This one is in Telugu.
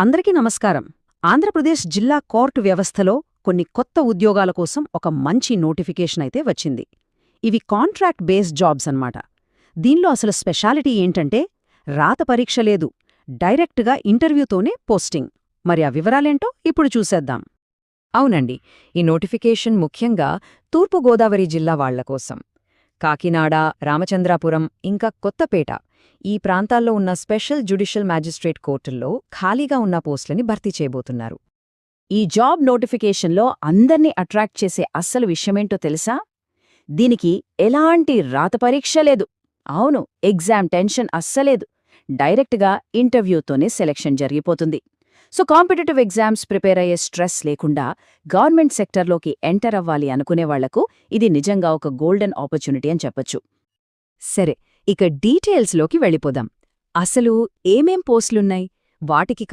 అందరికీ నమస్కారం. ఆంధ్రప్రదేశ్ జిల్లా కోర్టు వ్యవస్థలో కొన్ని కొత్త ఉద్యోగాల కోసం ఒక మంచి నోటిఫికేషన్ అయితే వచ్చింది. ఇవి కాంట్రాక్ట్ బేస్డ్ జాబ్స్ అన్నమాట. దీనిలో అసలు స్పెషాలిటీ ఏంటంటే రాత పరీక్ష లేదు, డైరెక్ట్గా ఇంటర్వ్యూతోనే పోస్టింగ్. మరి ఆ వివరాలేంటో ఇప్పుడు చూసేద్దాం. అవునండి, ఈ నోటిఫికేషన్ ముఖ్యంగా తూర్పుగోదావరి జిల్లా వాళ్ల కోసం. కాకినాడ, రామచంద్రాపురం, ఇంకా కొత్తపేట ఈ ప్రాంతాల్లో ఉన్న స్పెషల్ జ్యుడిషియల్ మ్యాజిస్ట్రేట్ కోర్టుల్లో ఖాళీగా ఉన్న పోస్టులని భర్తీ చేయబోతున్నారు. ఈ జాబ్ నోటిఫికేషన్లో అందర్నీ అట్రాక్ట్ చేసే అస్సలు విషయమేంటో తెలుసా? దీనికి ఎలాంటి రాత పరీక్ష లేదు. అవును, ఎగ్జామ్ టెన్షన్ అస్సలేదు. డైరెక్ట్గా ఇంటర్వ్యూతోనే సెలక్షన్ జరిగిపోతుంది. సో కాంపిటేటివ్ ఎగ్జామ్స్ ప్రిపేర్ అయ్యే స్ట్రెస్ లేకుండా గవర్నమెంట్ సెక్టర్లోకి ఎంటర్ అవ్వాలి అనుకునేవాళ్లకు ఇది నిజంగా ఒక గోల్డెన్ ఆపర్చునిటీ అని చెప్పొచ్చు. సరే, ఇక డీటెయిల్స్లోకి వెళ్ళిపోదాం. అసలు ఏమేం పోస్టులున్నాయి, వాటికి